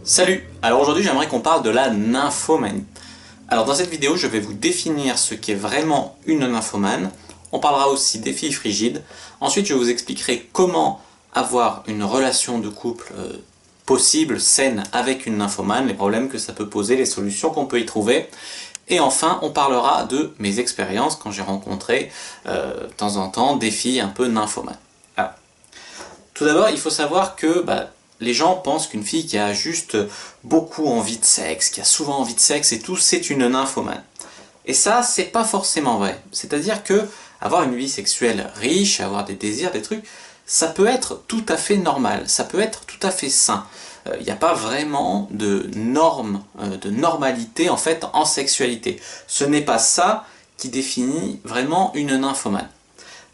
Salut! Alors aujourd'hui j'aimerais qu'on parle de la nymphomanie. Alors dans cette vidéo je vais vous définir ce qu'est vraiment une nymphomane. On parlera aussi des filles frigides. Ensuite je vous expliquerai comment avoir une relation de couple possible, saine avec une nymphomane, les problèmes que ça peut poser, les solutions qu'on peut y trouver. Et enfin on parlera de mes expériences quand j'ai rencontré de temps en temps des filles un peu nymphomanes. Alors, tout d'abord il faut savoir que les gens pensent qu'une fille qui a juste beaucoup envie de sexe, qui a souvent envie de sexe et tout, c'est une nymphomane. Et ça, c'est pas forcément vrai. C'est-à-dire que avoir une vie sexuelle riche, avoir des désirs, des trucs, ça peut être tout à fait normal, ça peut être tout à fait sain. Il n'y a pas vraiment de normes, de normalité en fait en sexualité. Ce n'est pas ça qui définit vraiment une nymphomane.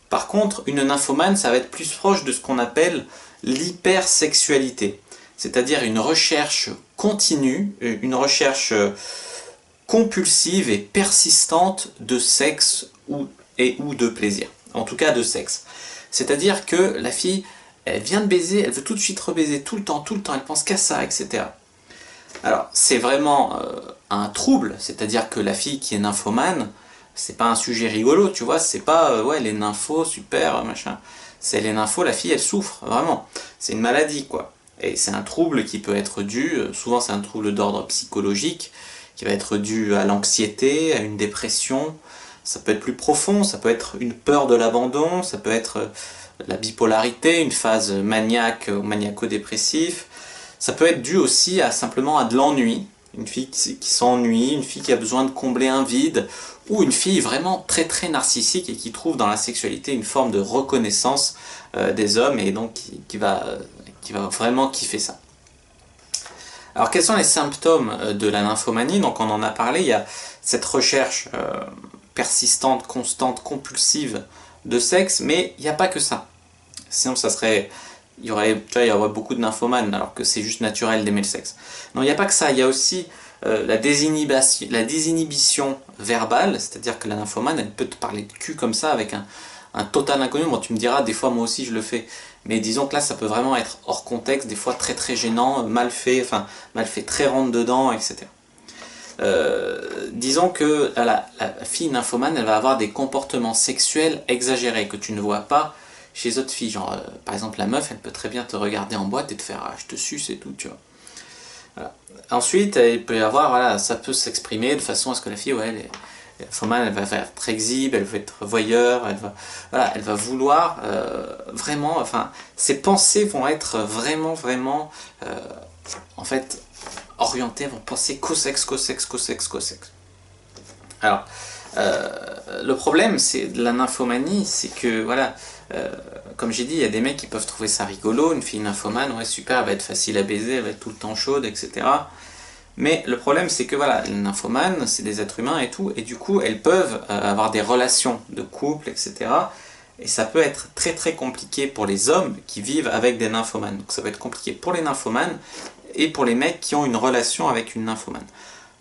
Par contre, une nymphomane, ça va être plus proche de ce qu'on appelle l'hypersexualité, c'est-à-dire une recherche continue, une recherche compulsive et persistante de sexe ou de plaisir, en tout cas de sexe. C'est-à-dire que la fille, elle vient de baiser, elle veut tout de suite rebaiser tout le temps, elle pense qu'à ça, etc. Alors, c'est vraiment un trouble, c'est-à-dire que la fille qui est nymphomane, c'est pas un sujet rigolo, tu vois, c'est pas ouais les nymphos, super, machin. C'est les nymphos, la fille elle souffre, vraiment. C'est une maladie quoi. Et c'est un trouble qui peut être dû, souvent c'est un trouble d'ordre psychologique, qui va être dû à l'anxiété, à une dépression. Ça peut être plus profond, ça peut être une peur de l'abandon, ça peut être la bipolarité, une phase maniaque ou maniaco-dépressif. Ça peut être dû aussi à simplement à de l'ennui, une fille qui s'ennuie, une fille qui a besoin de combler un vide, ou une fille vraiment très très narcissique et qui trouve dans la sexualité une forme de reconnaissance des hommes et donc qui va vraiment kiffer ça. Alors quels sont les symptômes de la nymphomanie? Donc on en a parlé, il y a cette recherche persistante, constante, compulsive de sexe, mais il n'y a pas que ça. Sinon ça serait... il y aurait beaucoup de nymphomanes alors que c'est juste naturel d'aimer le sexe. Non, il n'y a pas que ça, il y a aussi la désinhibition verbale, c'est-à-dire que la nymphomane, elle peut te parler de cul comme ça avec un total inconnu. Bon, tu me diras, des fois moi aussi je le fais, mais disons que là ça peut vraiment être hors contexte, des fois très très gênant, mal fait très rentre dedans, etc. Disons que la fille nymphomane, elle va avoir des comportements sexuels exagérés que tu ne vois pas chez d'autres filles. Genre, par exemple, la meuf, elle peut très bien te regarder en boîte et te faire « ah, je te suce » et tout, tu vois. Voilà. Ensuite, il peut y avoir, voilà, ça peut s'exprimer de façon à ce que la fille, ouais, la nymphomane, elle va être très exhibe, elle va être voyeur, elle va vouloir vraiment, enfin, ses pensées vont être vraiment, en fait, orientées, vont penser qu'au sexe. Alors, le problème, c'est de la nymphomanie, c'est que, voilà, comme j'ai dit, il y a des mecs qui peuvent trouver ça rigolo, une fille nymphomane, ouais super, elle va être facile à baiser, elle va être tout le temps chaude, etc. Mais le problème, c'est que, voilà, les nymphomanes, c'est des êtres humains et tout, et du coup, elles peuvent avoir des relations de couple, etc. Et ça peut être très très compliqué pour les hommes qui vivent avec des nymphomanes. Donc ça peut être compliqué pour les nymphomanes et pour les mecs qui ont une relation avec une nymphomane.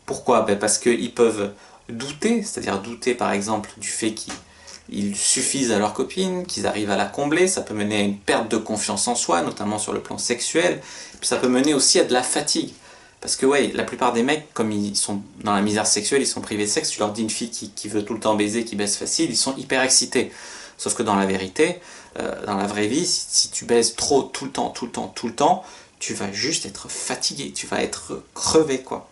Pourquoi? Parce qu'ils peuvent douter, c'est-à-dire douter par exemple du fait qu'ils suffisent à leur copine, qu'ils arrivent à la combler, ça peut mener à une perte de confiance en soi, notamment sur le plan sexuel, puis ça peut mener aussi à de la fatigue. Parce que ouais, la plupart des mecs, comme ils sont dans la misère sexuelle, ils sont privés de sexe, tu leur dis une fille qui veut tout le temps baiser, qui baise facile, ils sont hyper excités. Sauf que dans la vérité, dans la vraie vie, si tu baises trop, tout le temps, tu vas juste être fatigué, tu vas être crevé quoi.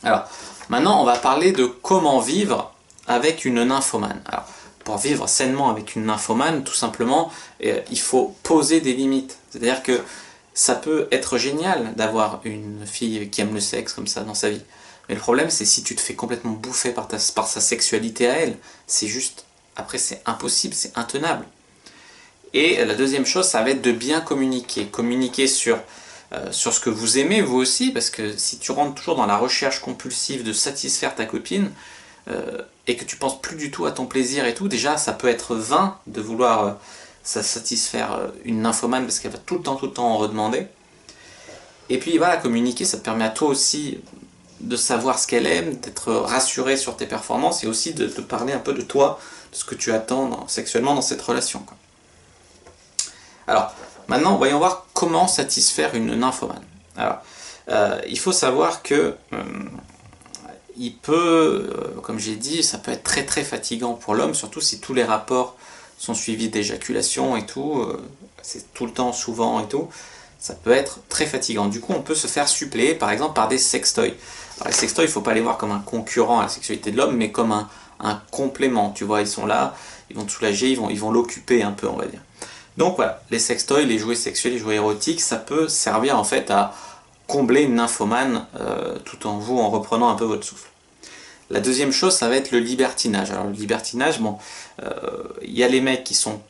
Alors, maintenant, on va parler de comment vivre avec une nymphomane. Alors, pour vivre sainement avec une nymphomane, tout simplement, il faut poser des limites. C'est-à-dire que ça peut être génial d'avoir une fille qui aime le sexe comme ça dans sa vie. Mais le problème, c'est si tu te fais complètement bouffer par sa sexualité à elle, c'est juste... Après, c'est impossible, c'est intenable. Et la deuxième chose, ça va être de bien communiquer. Communiquer sur ce que vous aimez vous aussi, parce que si tu rentres toujours dans la recherche compulsive de satisfaire ta copine, et que tu penses plus du tout à ton plaisir et tout, déjà ça peut être vain de vouloir satisfaire une nymphomane parce qu'elle va tout le temps en redemander. Et puis voilà, communiquer, ça te permet à toi aussi de savoir ce qu'elle aime, d'être rassuré sur tes performances et aussi de te parler un peu de toi, de ce que tu attends sexuellement dans cette relation, quoi. Alors, maintenant, voyons voir comment satisfaire une nymphomane. Alors, Il faut savoir que il peut, comme j'ai dit, ça peut être très très fatigant pour l'homme, surtout si tous les rapports sont suivis d'éjaculation et tout, c'est tout le temps, souvent et tout, ça peut être très fatigant. Du coup, on peut se faire suppléer, par exemple, par des sextoys. Alors, les sextoys, il ne faut pas les voir comme un concurrent à la sexualité de l'homme, mais comme un complément, tu vois, ils sont là, ils vont te soulager, ils vont l'occuper un peu, on va dire. Donc voilà, les sextoys, les jouets sexuels, les jouets érotiques, ça peut servir en fait à combler une nymphomane tout en reprenant un peu votre souffle. La deuxième chose, ça va être le libertinage. Alors le libertinage, bon, y a les mecs qui sont,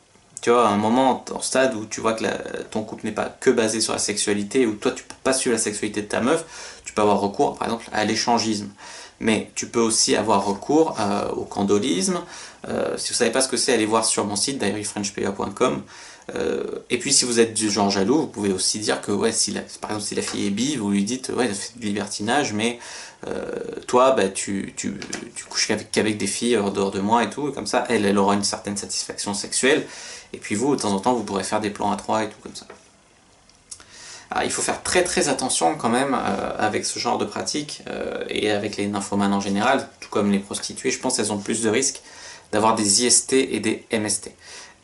tu vois, à un moment, en stade où tu vois que ton couple n'est pas que basé sur la sexualité, où toi tu peux pas suivre la sexualité de ta meuf, tu peux avoir recours, par exemple, à l'échangisme. Mais tu peux aussi avoir recours au candolisme. Si vous savez pas ce que c'est, allez voir sur mon site, diaryfrenchpa.com. Et puis si vous êtes du genre jaloux, vous pouvez aussi dire que ouais, par exemple si la fille est bi, vous lui dites ouais, elle fait du libertinage, mais toi bah, tu couches qu'avec des filles en dehors de moi et tout, et comme ça elle aura une certaine satisfaction sexuelle, et puis vous de temps en temps vous pourrez faire des plans à trois et tout comme ça. Alors, il faut faire très très attention quand même avec ce genre de pratique et avec les nymphomanes en général, tout comme les prostituées, je pense qu'elles ont plus de risques d'avoir des IST et des MST.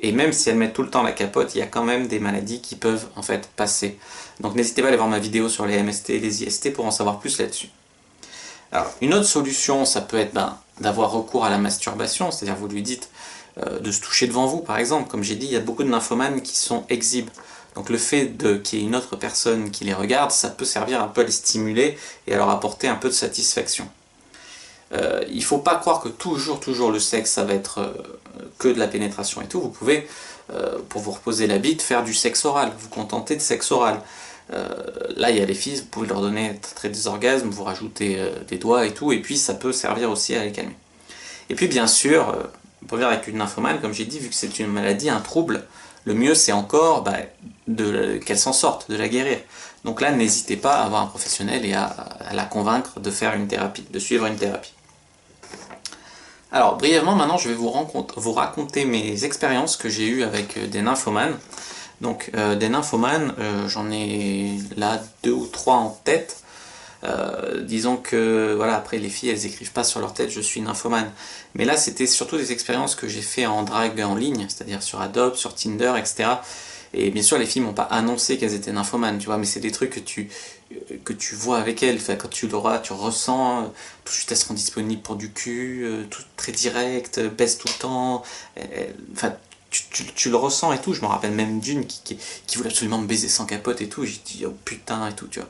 Et même si elles mettent tout le temps la capote, il y a quand même des maladies qui peuvent en fait passer. Donc n'hésitez pas à aller voir ma vidéo sur les MST et les IST pour en savoir plus là-dessus. Alors une autre solution, ça peut être d'avoir recours à la masturbation, c'est-à-dire vous lui dites de se toucher devant vous par exemple. Comme j'ai dit, il y a beaucoup de nymphomanes qui sont exhibes. Donc le fait qu'il y ait une autre personne qui les regarde, ça peut servir un peu à les stimuler et à leur apporter un peu de satisfaction. Il ne faut pas croire que toujours le sexe, ça va être que de la pénétration et tout. Vous pouvez, pour vous reposer la bite, faire du sexe oral, vous contenter de sexe oral. Là, il y a les filles, vous pouvez leur donner très des orgasmes, vous rajoutez des doigts et tout, et puis ça peut servir aussi à les calmer. Et puis bien sûr, pour venir avec une nymphomane, comme j'ai dit, vu que c'est une maladie, un trouble, le mieux c'est encore qu'elle s'en sorte, de la guérir. Donc là, n'hésitez pas à avoir un professionnel et à la convaincre de faire une thérapie, de suivre une thérapie. Alors, brièvement, maintenant, je vais vous raconter mes expériences que j'ai eues avec des nymphomanes. Donc, des nymphomanes, j'en ai là 2 ou 3 en tête. Disons que, voilà, après, les filles, elles écrivent pas sur leur tête « je suis nymphomane ». Mais là, c'était surtout des expériences que j'ai fait en drague en ligne, c'est-à-dire sur Adobe, sur Tinder, etc. Et bien sûr, les filles m'ont pas annoncé qu'elles étaient nymphomanes, tu vois, mais c'est des trucs que tu vois avec elles. Enfin, quand tu l'auras, tu ressens, tout de suite elles seront disponibles pour du cul, tout très direct, baisse tout le temps. Enfin, tu le ressens et tout. Je me rappelle même d'une qui voulait absolument me baiser sans capote et tout. J'ai dit oh putain et tout, tu vois.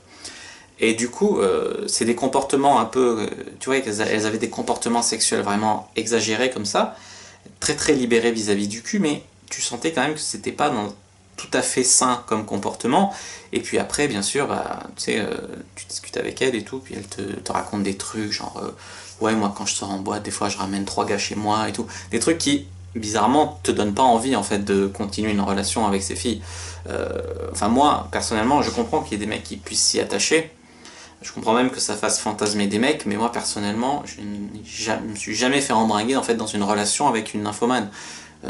Et du coup, c'est des comportements un peu, tu vois, elles avaient des comportements sexuels vraiment exagérés comme ça, très très libérés vis-à-vis du cul, mais tu sentais quand même que c'était pas tout à fait sain comme comportement. Et puis après, bien sûr, tu sais, tu discutes avec elle et tout, puis elle te raconte des trucs, genre, ouais, moi quand je sors en boîte, des fois je ramène 3 gars chez moi et tout. Des trucs qui, bizarrement, te donnent pas envie en fait de continuer une relation avec ces filles. Enfin moi, personnellement, je comprends qu'il y ait des mecs qui puissent s'y attacher. Je comprends même que ça fasse fantasmer des mecs, mais moi personnellement, je ne me suis jamais fait embringuer en fait dans une relation avec une nymphomane.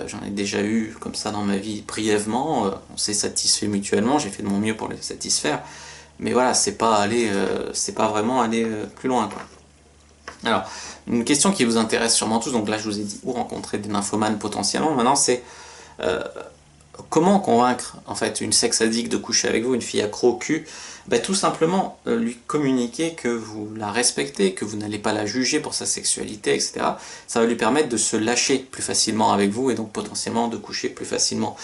J'en ai déjà eu comme ça dans ma vie brièvement, on s'est satisfait mutuellement, j'ai fait de mon mieux pour les satisfaire, mais voilà, c'est pas vraiment aller plus loin, quoi. Alors, une question qui vous intéresse sûrement tous, donc là je vous ai dit où rencontrer des nymphomanes potentiellement, maintenant c'est comment convaincre en fait une sex addict de coucher avec vous, une fille accro au cul? Tout simplement lui communiquer que vous la respectez, que vous n'allez pas la juger pour sa sexualité, etc. Ça va lui permettre de se lâcher plus facilement avec vous et donc potentiellement de coucher plus facilement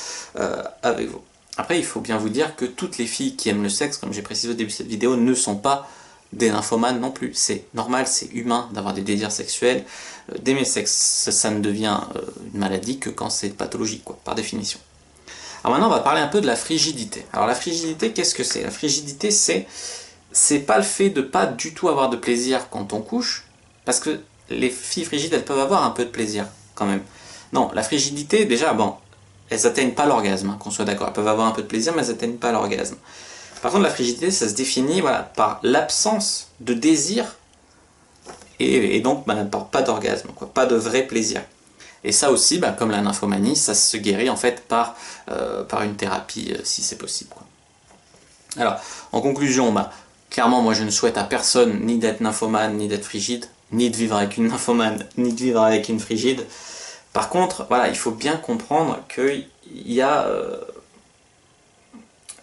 avec vous. Après, il faut bien vous dire que toutes les filles qui aiment le sexe, comme j'ai précisé au début de cette vidéo, ne sont pas des nymphomanes non plus. C'est normal, c'est humain d'avoir des désirs sexuels, d'aimer le sexe. Ça ne devient une maladie que quand c'est pathologique, quoi, par définition. Alors maintenant, on va parler un peu de la frigidité. Alors la frigidité, qu'est-ce que c'est? La frigidité, c'est pas le fait de pas du tout avoir de plaisir quand on couche, parce que les filles frigides, elles peuvent avoir un peu de plaisir, quand même. Non, la frigidité, déjà, bon, elles atteignent pas l'orgasme, hein, qu'on soit d'accord. Elles peuvent avoir un peu de plaisir, mais elles atteignent pas l'orgasme. Par contre, la frigidité, ça se définit voilà, par l'absence de désir, et donc par pas d'orgasme, quoi, pas de vrai plaisir. Et ça aussi, comme la nymphomanie, ça se guérit en fait par une thérapie si c'est possible, quoi. Alors, en conclusion, Clairement, moi je ne souhaite à personne ni d'être nymphomane, ni d'être frigide, ni de vivre avec une nymphomane, ni de vivre avec une frigide. Par contre, voilà, il faut bien comprendre qu'il y a...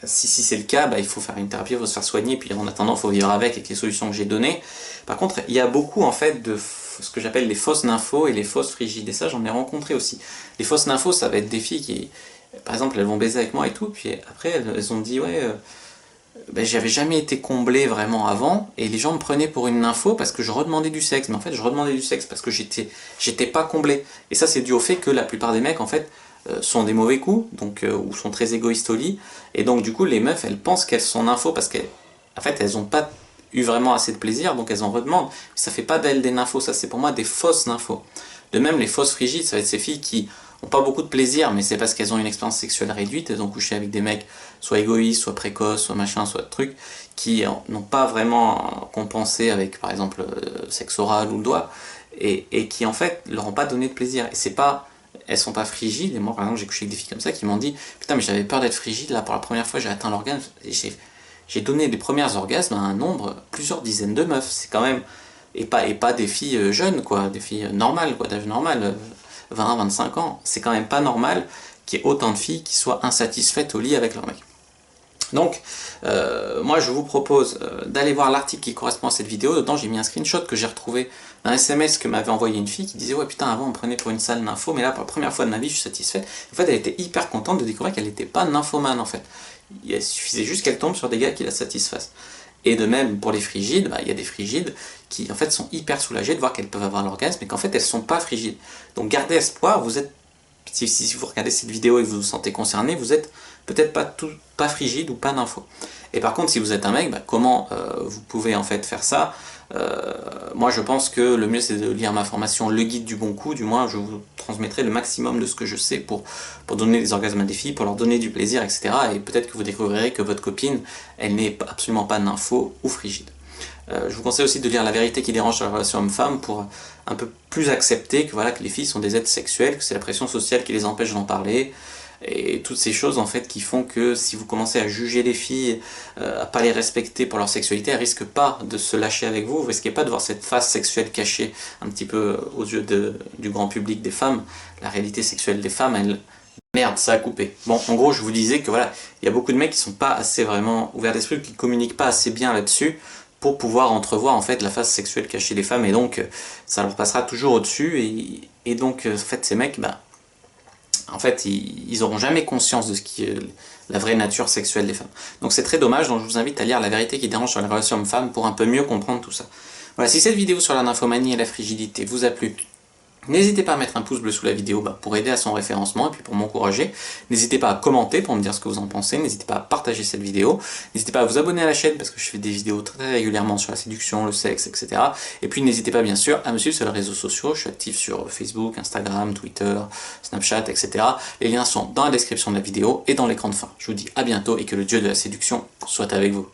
si c'est le cas, bah, il faut faire une thérapie, il faut se faire soigner, puis en attendant, il faut vivre avec les solutions que j'ai données. Par contre, il y a beaucoup en fait de ce que j'appelle les fausses nymphos et les fausses frigides, et ça j'en ai rencontré aussi. Les fausses nymphos, ça va être des filles qui, par exemple, elles vont baiser avec moi et tout, puis après elles ont dit ouais, ben, j'avais jamais été comblé vraiment avant, et les gens me prenaient pour une nympho parce que je redemandais du sexe, mais en fait je redemandais du sexe parce que j'étais pas comblé. Et ça c'est dû au fait que la plupart des mecs en fait sont des mauvais coups, donc, ou sont très égoïstes au lit, et donc du coup les meufs elles pensent qu'elles sont nymphos parce qu'elles en fait elles ont pas eu vraiment assez de plaisir, donc elles en redemandent. Ça fait pas d'elles des nymphos, ça c'est pour moi des fausses nymphos. De même les fausses frigides, ça va être ces filles qui ont pas beaucoup de plaisir, mais c'est parce qu'elles ont une expérience sexuelle réduite, elles ont couché avec des mecs soit égoïstes, soit précoces, soit machin, soit trucs, qui n'ont pas vraiment compensé avec par exemple le sexe oral ou le doigt, et qui en fait leur ont pas donné de plaisir. Et c'est pas, elles sont pas frigides, et moi par exemple j'ai couché avec des filles comme ça qui m'ont dit putain mais j'avais peur d'être frigide, là pour la première fois j'ai atteint l'orgasme, et j'ai donné les premiers orgasmes à un nombre, plusieurs dizaines de meufs, c'est quand même, et pas des filles jeunes quoi, des filles normales quoi, d'âge normal, 20-25 ans, c'est quand même pas normal qu'il y ait autant de filles qui soient insatisfaites au lit avec leur mec. Donc, moi je vous propose d'aller voir l'article qui correspond à cette vidéo. Dedans j'ai mis un screenshot que j'ai retrouvé d'un SMS que m'avait envoyé une fille qui disait ouais putain avant on me prenait pour une sale nympho, mais là pour la première fois de ma vie je suis satisfaite. En fait elle était hyper contente de découvrir qu'elle n'était pas nymphomane en fait. Il suffisait juste qu'elle tombe sur des gars qui la satisfassent. Et de même pour les frigides, bah, il y a des frigides qui en fait sont hyper soulagées de voir qu'elles peuvent avoir l'orgasme et qu'en fait elles sont pas frigides. Donc gardez espoir, vous êtes, si vous regardez cette vidéo et vous vous sentez concerné, vous êtes peut-être pas frigide ou pas d'info. Et par contre si vous êtes un mec, bah, comment vous pouvez en fait faire ça? Moi je pense que le mieux c'est de lire ma formation Le Guide du Bon Coup, du moins je vous transmettrai le maximum de ce que je sais pour donner des orgasmes à des filles, pour leur donner du plaisir, etc. Et peut-être que vous découvrirez que votre copine, elle n'est absolument pas nympho ou frigide. Je vous conseille aussi de lire La Vérité qui dérange sur la relation homme-femme pour un peu plus accepter que, voilà, que les filles sont des êtres sexuels, que c'est la pression sociale qui les empêche d'en parler, et toutes ces choses en fait qui font que si vous commencez à juger les filles, à pas les respecter pour leur sexualité, elles risquent pas de se lâcher avec vous, vous risquez pas de voir cette face sexuelle cachée un petit peu aux yeux du grand public des femmes. La réalité sexuelle des femmes, elle... Merde, ça a coupé. Bon, en gros, je vous disais que voilà, il y a beaucoup de mecs qui sont pas assez vraiment ouverts d'esprit, qui communiquent pas assez bien là-dessus pour pouvoir entrevoir en fait la face sexuelle cachée des femmes, et donc ça leur passera toujours au-dessus, et donc en fait ces mecs, bah, en fait ils auront jamais conscience de ce qui est la vraie nature sexuelle des femmes. Donc c'est très dommage, donc je vous invite à lire La Vérité qui dérange sur les relations hommes-femmes pour un peu mieux comprendre tout ça. Voilà, si cette vidéo sur la nymphomanie et la frigidité vous a plu, n'hésitez pas à mettre un pouce bleu sous la vidéo pour aider à son référencement et puis pour m'encourager. N'hésitez pas à commenter pour me dire ce que vous en pensez. N'hésitez pas à partager cette vidéo. N'hésitez pas à vous abonner à la chaîne parce que je fais des vidéos très régulièrement sur la séduction, le sexe, etc. Et puis n'hésitez pas bien sûr à me suivre sur les réseaux sociaux. Je suis actif sur Facebook, Instagram, Twitter, Snapchat, etc. Les liens sont dans la description de la vidéo et dans l'écran de fin. Je vous dis à bientôt et que le dieu de la séduction soit avec vous.